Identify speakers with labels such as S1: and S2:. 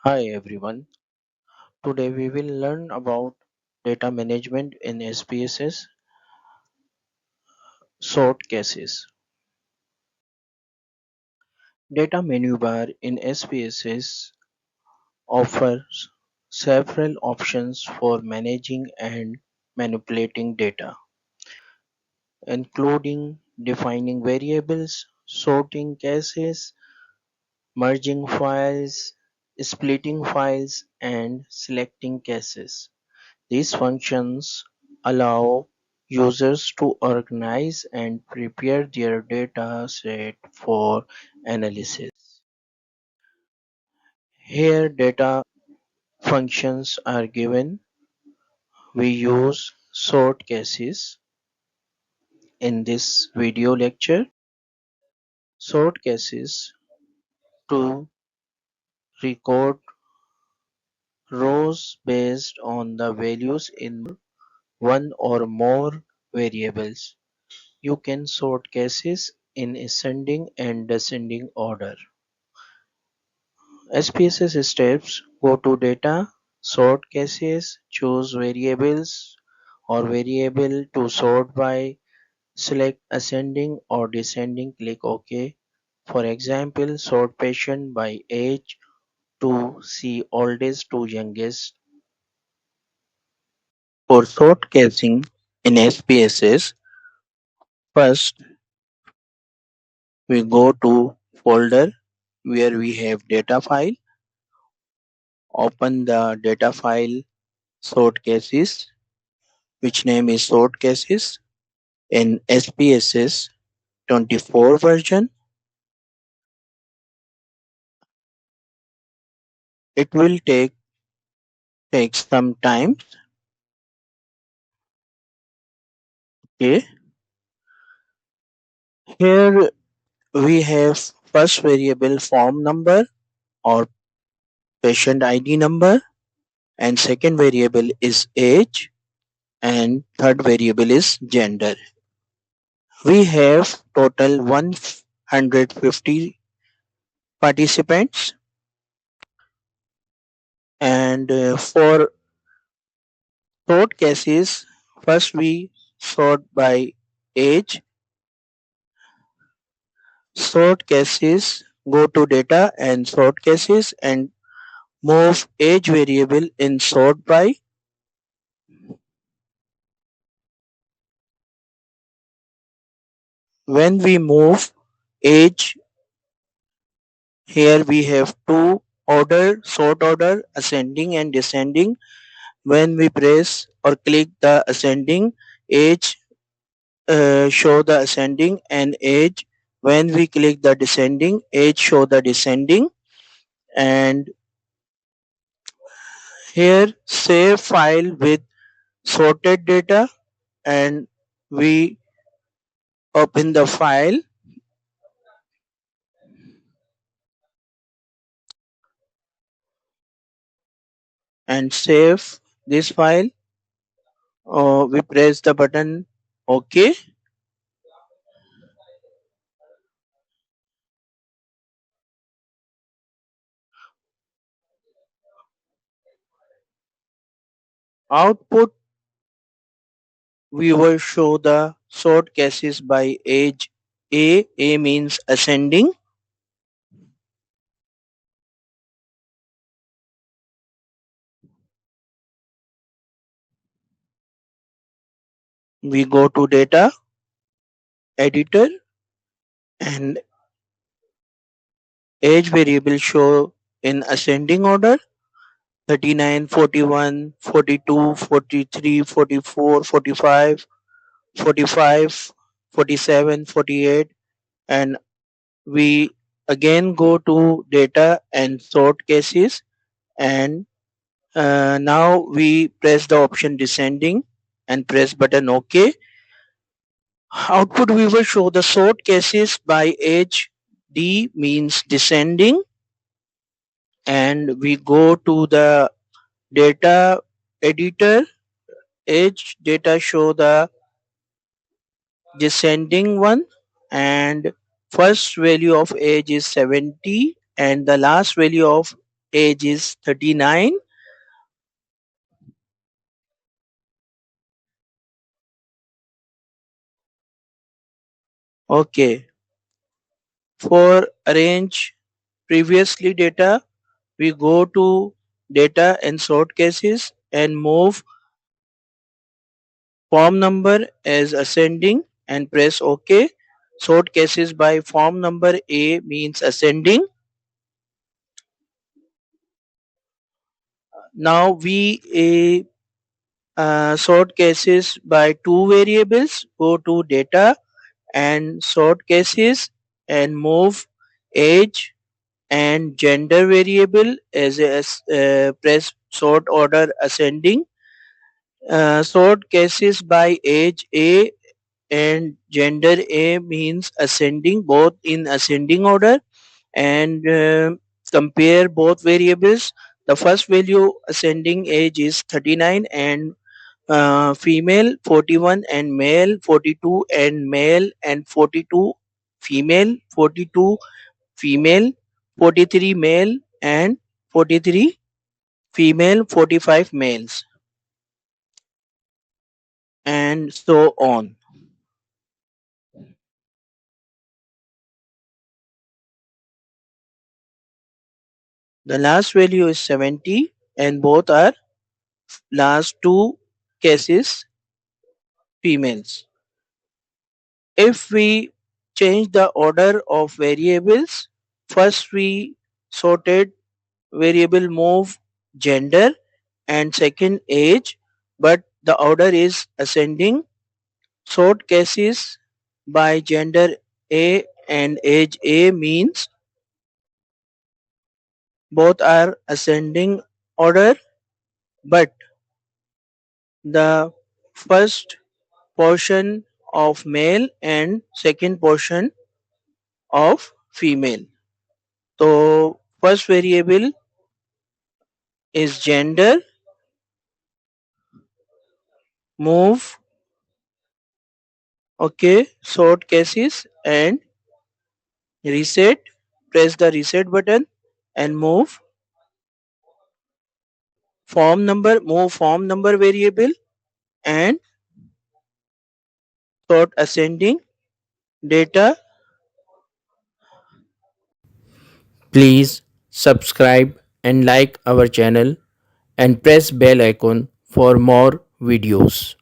S1: Hi everyone. Today we will learn about data management in SPSS sort cases. Data menu bar in SPSS offers several options for managing and manipulating data, including defining variables, sorting cases, merging files, splitting files, and selecting cases. These functions allow users to organize and prepare their data set for analysis. Here data functions are given. We use sort cases in this video lecture. Sort cases to record rows based on the values in one or more variables. You can sort cases in ascending and descending order. SPSS steps: go to data, sort cases, choose variables or variable to sort by, select ascending or descending, click OK. For example, sort patient by age to see oldest to youngest. For sort casing in SPSS, first we go to folder where we have data file. Open the data file sort cases, which name is sort cases in SPSS 24 version. It will take some time. Okay. Here we have first variable form number or patient ID number, and second variable is age, and third variable is gender. We have total 150 participants, and for sort cases, first we sort by age. Sort cases, go to data and sort cases and move age variable in sort by. When we move age, here we have two order, sort order, ascending and descending. When we press or click the ascending, age show the ascending and age. When we click the descending, age show the descending. And here save file with sorted data, and we open the file and save this file. We press the button OK. Output, we will show the sort cases by age. A means ascending. We go to data editor, and age variable show in ascending order: 39, 41, 42, 43, 44, 45, 45, 47, 48. And we again go to data and sort cases, and now we press the option descending and press button OK. Output, we will show the sort cases by age. D means descending, and we go to the data editor. Age data show the descending one, and first value of age is 70 and the last value of age is 39. Okay. For arrange previously data, we go to data and sort cases and move form number as ascending and press OK. Sort cases by form number A means ascending. Now we sort cases by two variables. Go to data and sort cases and move age and gender variable as press sort order ascending. Sort cases by age A and gender A means ascending, both in ascending order, and compare both variables. The first value ascending age is 39 and female 41 and male 42 and male and 42 female 42 female 43 male and 43 female 45 males and so on. The last value is 70 and both are last two cases females. If we change the order of variables, first we sorted variable move gender and second age, but the order is ascending. Sort cases by gender A and age A means both are ascending order, but the first portion of male and second portion of female. So first variable is gender, move, okay, sort cases and reset. Press the reset button and move form number variable and sort ascending data.
S2: Please subscribe and like our channel and press bell icon for more videos.